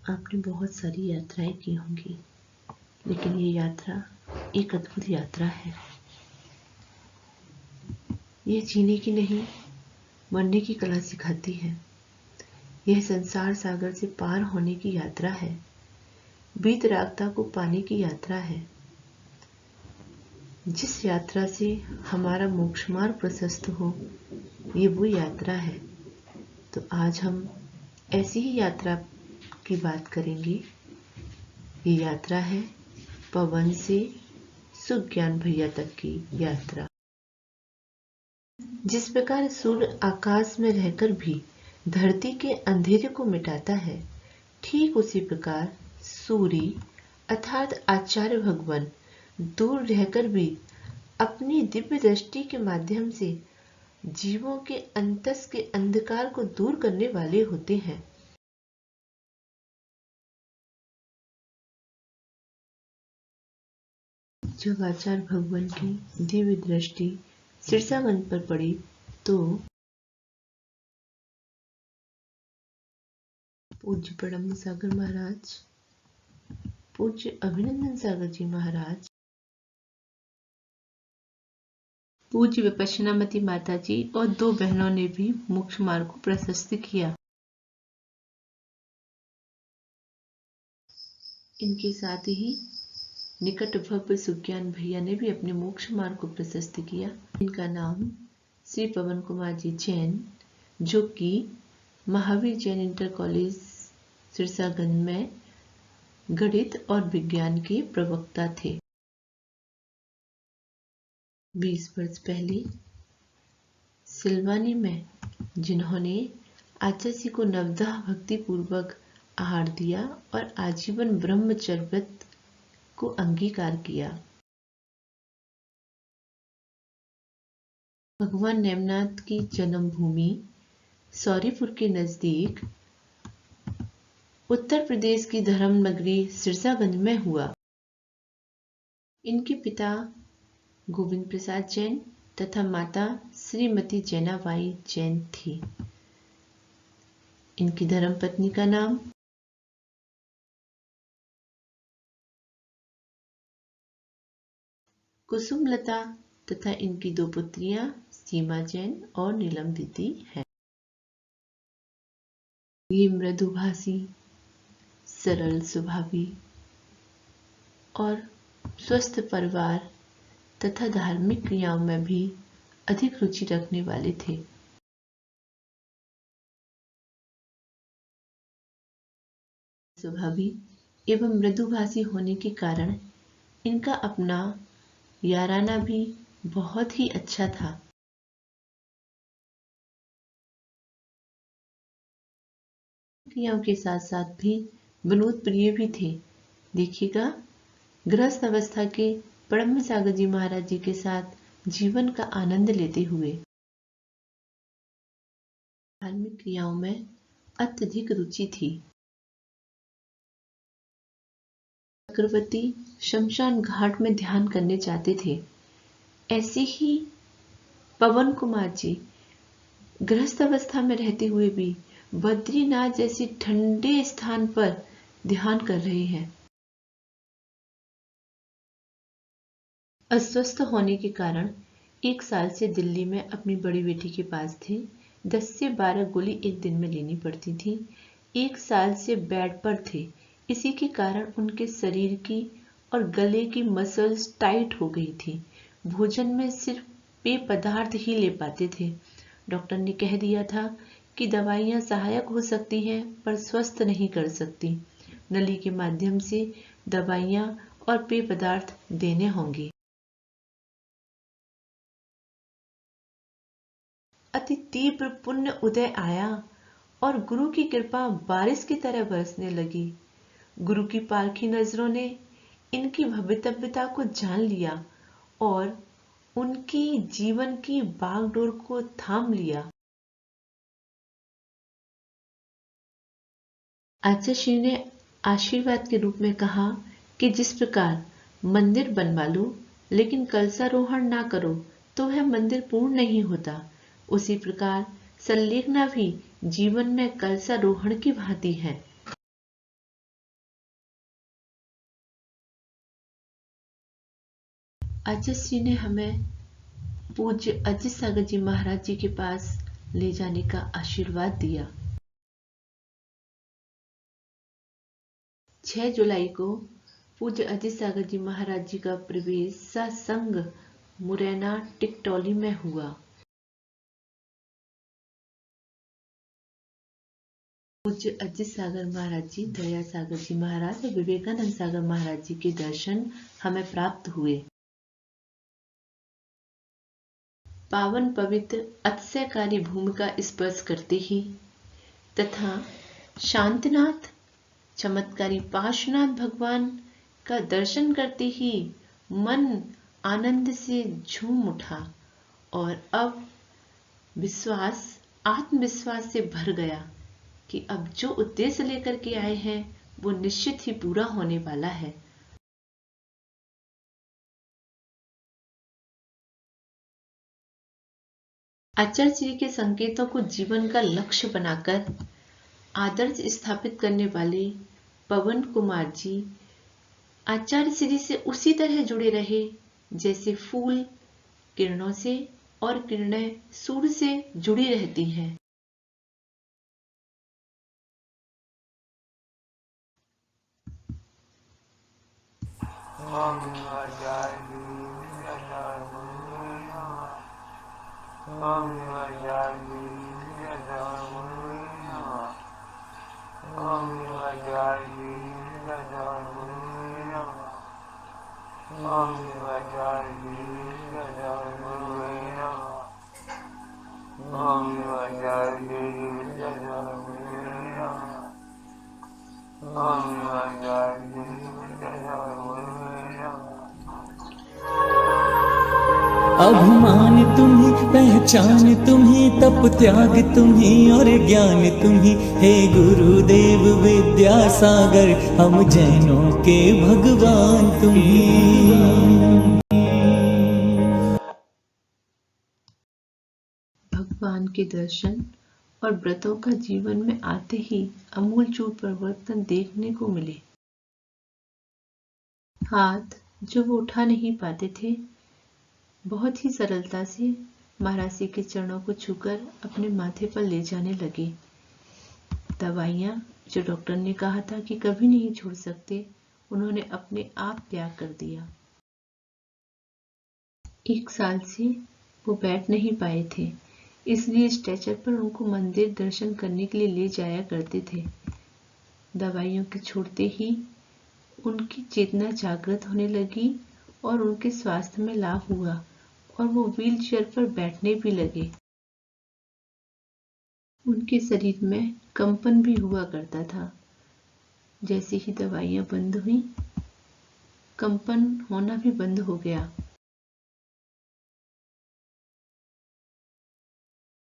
आपने बहुत सारी यात्राएं की होंगी, लेकिन ये यात्रा एक अद्भुत यात्रा है। यह जीने की नहीं, मरने की कला सिखाती है। यह संसार सागर से पार होने की यात्रा है। वीतरागता को पाने की यात्रा है। जिस यात्रा से हमारा मोक्ष मार्ग प्रशस्त हो, ये वो यात्रा है। तो आज हम ऐसी ही यात्रा की बात करेंगे। ये यात्रा है पवन से सुज्ञान भैया तक की यात्रा। जिस प्रकार सूर्य आकाश में रहकर भी धरती के अंधेरे को मिटाता है, ठीक उसी प्रकार सूर्य अर्थात आचार्य भगवान दूर रहकर भी अपनी दिव्य दृष्टि के माध्यम से जीवों के अंतस के अंधकार को दूर करने वाले होते हैं। जब आचार्य भगवान की दिव्य दृष्टि सिरसागंज पर पड़ी तो पूज्य ब्रह्म सागर महाराज, पूज्य अभिनंदन सागर जी महाराज, पूज्य विपश्यनामती माता जी और 2 बहनों ने भी मोक्ष मार्ग को प्रशस्त किया। इनके साथ ही निकट भव्य सुज्ञान भैया ने भी अपने मोक्ष मार्ग को प्रशस्त किया। इनका नाम श्री पवन कुमार जी जैन, जो कि महावीर जैन इंटर कॉलेज सिरसागंज में गणित और विज्ञान के प्रवक्ता थे। 20 वर्ष पहले सिलवानी में जिन्होंने आचार्य को नवदाह भक्ति पूर्वक आहार दिया और आजीवन ब्रह्मचर्य व्रत को अंगीकार किया। भगवान नेमनाथ की जन्मभूमि सौरीपुर के नजदीक उत्तर प्रदेश की धर्म नगरी सिरसागंज में हुआ। इनके पिता गोविंद प्रसाद जैन तथा माता श्रीमती जैनाबाई जैन थी। इनकी धर्मपत्नी का नाम कुसुमलता तथा इनकी 2 पुत्रियां सीमा जैन और नीलम दीदी हैं। ये मृदुभाषी, सरल स्वभावी और स्वस्थ परिवार तथा धार्मिक क्रियाओं में भी अधिक रुचि रखने वाले थे। स्वभावी एवं मृदुभाषी होने के कारण इनका अपना याराना भी बहुत ही अच्छा था। क्रियाओं के साथ साथ भी विनोद प्रिय भी थे। देखिएगा, गृहस्थ अवस्था के ब्रह्म सागर जी महाराज जी के साथ जीवन का आनंद लेते हुए धार्मिक क्रियाओं में अत्यधिक रुचि थी। चक्रवर्ती शमशान घाट में ध्यान करने जाते थे। ऐसे ही पवन कुमार जी गृहस्थ अवस्था में रहते हुए भी बद्रीनाथ जैसे ठंडे स्थान पर ध्यान कर रहे हैं। अस्वस्थ होने के कारण 1 साल से दिल्ली में अपनी बड़ी बेटी के पास थे। 10 से 12 गोली एक दिन में लेनी पड़ती थी। 1 साल से बेड पर थे। इसी के कारण उनके शरीर की और गले की मसल्स टाइट हो गई थी। भोजन में सिर्फ पेय पदार्थ ही ले पाते थे। डॉक्टर ने कह दिया था कि दवाइयां सहायक हो सकती हैं पर स्वस्थ नहीं कर सकती। नली के माध्यम से दवाइयां और पेय पदार्थ देने होंगे। अति तीव्र पुण्य उदय आया और गुरु की कृपा बारिश की तरह बरसने लगी। गुरु की पालकी नजरों ने इनकी भवितव्यता को जान लिया और उनकी जीवन की बागडोर को थाम लिया। आचार्य श्री ने आशीर्वाद के रूप में कहा कि जिस प्रकार मंदिर बनवा लो लेकिन कलशारोहण ना करो तो वह मंदिर पूर्ण नहीं होता, उसी प्रकार संलेखना भी जीवन में कलशारोहण की भांति है। अजय श्री ने हमें पूज्य अजित सागर जी महाराज जी के पास ले जाने का आशीर्वाद दिया। 6 जुलाई को पूज्य अजित सागर जी महाराज जी का प्रवेश सत्संग मुरैना टिकटौली में हुआ। पूज्य अजित सागर महाराज जी, दया सागर जी महाराज और विवेकानंद सागर महाराज जी के दर्शन हमें प्राप्त हुए। पावन पवित्र अतिशयकारी भूमि का स्पर्श करते ही तथा शांतिनाथ चमत्कारी पार्श्वनाथ भगवान का दर्शन करते ही मन आनंद से झूम उठा और अब विश्वास, आत्मविश्वास से भर गया कि अब जो उद्देश्य लेकर के आए हैं वो निश्चित ही पूरा होने वाला है। आचार्य जी के संकेतों को जीवन का लक्ष्य बनाकर आदर्श स्थापित करने वाले पवन कुमार जी आचार्य श्री से उसी तरह जुड़े रहे जैसे फूल किरणों से और किरणें सूर्य से जुड़ी रहती हैं। अभिमान तुम्ही, पहचान तुम्ही, तप त्याग तुम्ही और ज्ञान तुम्ही, हे गुरुदेव विद्यासागर, हम जैनों के भगवान तुम्ही। भगवान के दर्शन और व्रतों का जीवन में आते ही अमूलचूल परिवर्तन देखने को मिले। हाथ जो वो उठा नहीं पाते थे, बहुत ही सरलता से महाराज जी के चरणों को छूकर अपने माथे पर ले जाने लगे। दवाइयाँ जो डॉक्टर ने कहा था कि कभी नहीं छोड़ सकते, उन्होंने अपने आप त्याग कर दिया। 1 साल से वो बैठ नहीं पाए थे, इसलिए स्ट्रेचर पर उनको मंदिर दर्शन करने के लिए ले जाया करते थे। दवाइयों के छोड़ते ही उनकी चेतना जागृत होने लगी और उनके स्वास्थ्य में लाभ हुआ और वो व्हीलचेयर पर बैठने भी लगे। उनके शरीर में कंपन भी हुआ करता था। जैसे ही दवाइयाँ बंद हुई, कंपन होना भी बंद हो गया।